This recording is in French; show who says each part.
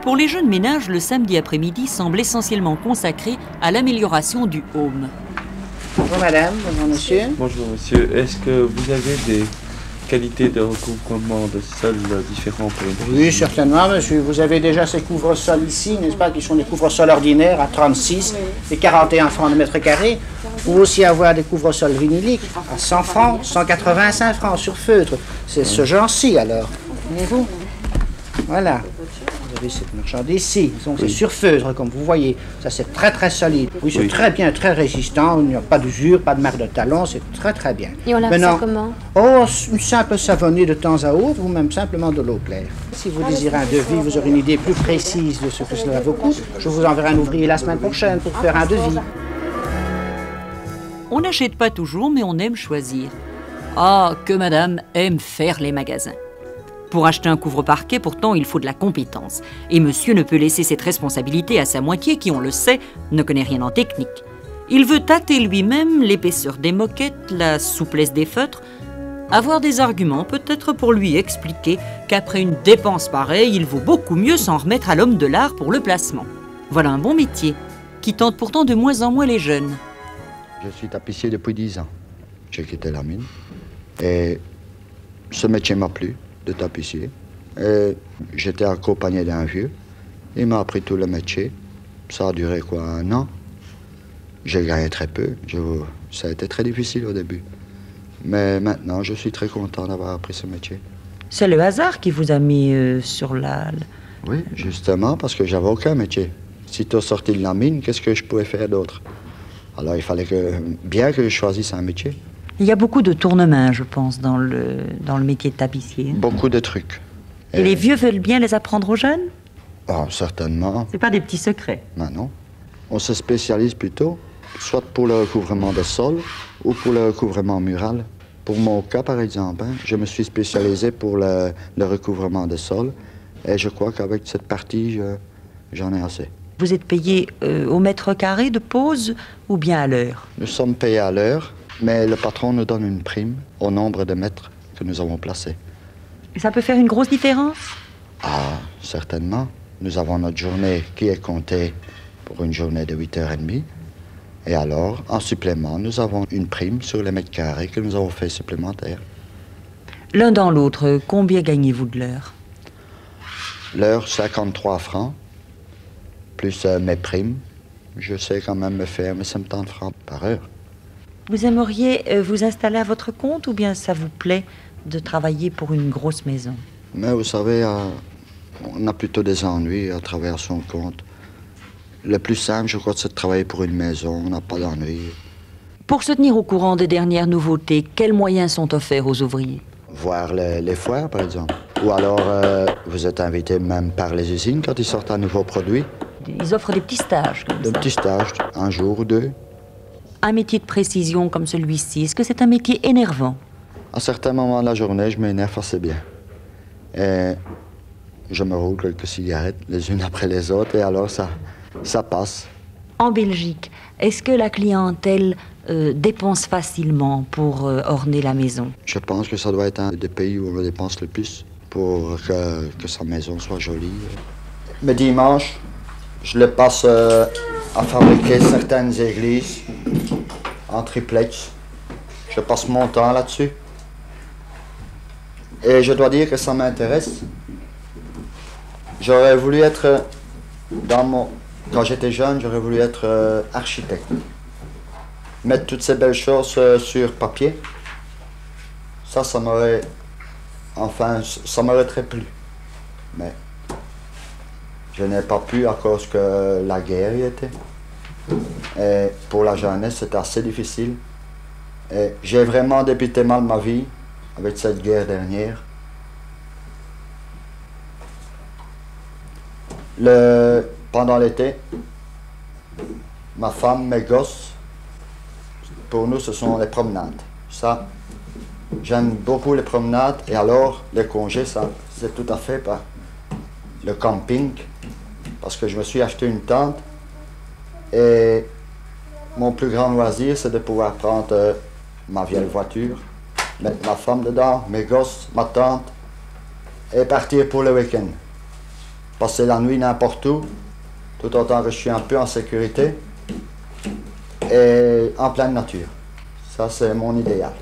Speaker 1: Pour les jeunes ménages, le samedi après-midi semble essentiellement consacré à l'amélioration du home.
Speaker 2: Bonjour madame, bonjour monsieur.
Speaker 3: Bonjour monsieur, est-ce que vous avez des qualités de recouvrement de sol différents pour une
Speaker 2: Oui, certainement monsieur. Vous avez déjà ces couvre-sols ici, n'est-ce pas, qui sont des couvre-sols ordinaires à 36 et 41 francs le mètre carré. Vous pouvez aussi avoir des couvre-sols vinyliques à 100 francs, 185 francs sur feutre. C'est ce genre-ci alors. Voyez-vous? Voilà. Vous avez cette marchandise-ci. Donc c'est sur feutre, comme vous voyez. Ça, c'est très très solide. Oui, c'est très bien, très résistant. Il n'y a pas d'usure, pas de marque de talon. C'est très très bien.
Speaker 4: Et on lave ça comment?
Speaker 2: Oh, une simple savonnée de temps à autre ou même simplement de l'eau claire. Si vous désirez un devis, vous aurez une idée plus précise de ce que cela vous coûte. Je vous enverrai un ouvrier la semaine prochaine pour faire un devis.
Speaker 1: On n'achète pas toujours, mais on aime choisir. Ah, que madame aime faire les magasins. Pour acheter un couvre-parquet, pourtant, il faut de la compétence. Et monsieur ne peut laisser cette responsabilité à sa moitié qui, on le sait, ne connaît rien en technique. Il veut tâter lui-même l'épaisseur des moquettes, la souplesse des feutres, avoir des arguments peut-être pour lui expliquer qu'après une dépense pareille, il vaut beaucoup mieux s'en remettre à l'homme de l'art pour le placement. Voilà un bon métier, qui tente pourtant de moins en moins les jeunes.
Speaker 5: Je suis tapissier depuis 10 ans. J'ai quitté la mine et ce métier m'a plu, de tapissier. Et j'étais accompagné d'un vieux. Il m'a appris tout le métier. Ça a duré quoi, 1 an. J'ai gagné très peu. Ça a été très difficile au début. Mais maintenant, je suis très content d'avoir appris ce métier.
Speaker 1: C'est le hasard qui vous a mis sur la...
Speaker 5: Oui, justement, parce que j'avais aucun métier. Sitôt sorti de la mine, qu'est-ce que je pouvais faire d'autre? Alors il fallait bien que je choisisse un métier.
Speaker 1: Il y a beaucoup de tournements, je pense, dans le métier de tapissier.
Speaker 5: Beaucoup de trucs.
Speaker 1: Et les vieux veulent bien les apprendre aux jeunes?
Speaker 5: Oh, certainement.
Speaker 1: C'est pas des petits secrets?
Speaker 5: Ben non. On se spécialise plutôt, soit pour le recouvrement de sol ou pour le recouvrement mural. Pour mon cas, par exemple, je me suis spécialisé pour le recouvrement de sol. Et je crois qu'avec cette partie, j'en ai assez.
Speaker 1: Vous êtes payé au mètre carré de pause ou bien à l'heure?
Speaker 5: Nous sommes payés à l'heure, mais le patron nous donne une prime au nombre de mètres que nous avons placés.
Speaker 1: Et ça peut faire une grosse différence?
Speaker 5: Ah, certainement. Nous avons notre journée qui est comptée pour une journée de 8h30. Et alors, en supplément, nous avons une prime sur les mètres carrés que nous avons fait supplémentaire.
Speaker 1: L'un dans l'autre, combien gagnez-vous de l'heure?
Speaker 5: L'heure, 53 francs, plus mes primes. Je sais quand même me faire mes 70 francs par heure.
Speaker 1: Vous aimeriez vous installer à votre compte ou bien ça vous plaît de travailler pour une grosse maison?
Speaker 5: Mais vous savez, on a plutôt des ennuis à travers son compte. Le plus simple, je crois, c'est de travailler pour une maison. On n'a pas d'ennuis.
Speaker 1: Pour se tenir au courant des dernières nouveautés, quels moyens sont offerts aux ouvriers?
Speaker 5: Voir les foires, par exemple. Ou alors, vous êtes invité même par les usines quand ils sortent un nouveau produit.
Speaker 1: Ils offrent des petits stages comme ça.
Speaker 5: Des petits stages, 1 jour ou 2.
Speaker 1: Un métier de précision comme celui-ci, est-ce que c'est un métier énervant?
Speaker 5: À certains moments de la journée, je m'énerve assez bien. Et je me roule quelques cigarettes les unes après les autres et alors ça passe.
Speaker 1: En Belgique, est-ce que la clientèle dépense facilement pour orner la maison?
Speaker 5: Je pense que ça doit être un des pays où on dépense le plus pour que sa maison soit jolie. Mais dimanche, je le passe à fabriquer certaines églises en triplex. Je passe mon temps là-dessus. Et je dois dire que ça m'intéresse. J'aurais voulu être quand j'étais jeune, j'aurais voulu être architecte. Mettre toutes ces belles choses sur papier. Ça m'aurait... Enfin, ça m'aurait très plu. Mais je n'ai pas pu à cause que la guerre y était. Et pour la jeunesse, c'était assez difficile. Et j'ai vraiment débuté mal ma vie avec cette guerre dernière. Pendant l'été, ma femme, mes gosses, pour nous, ce sont les promenades. Ça, j'aime beaucoup les promenades. Et alors, les congés, ça, c'est tout à fait pas le camping. Parce que je me suis acheté une tente. Et mon plus grand loisir, c'est de pouvoir prendre ma vieille voiture, mettre ma femme dedans, mes gosses, ma tante, et partir pour le week-end. passer la nuit n'importe où, tout autant que je suis un peu en sécurité et en pleine nature. Ça, c'est mon idéal.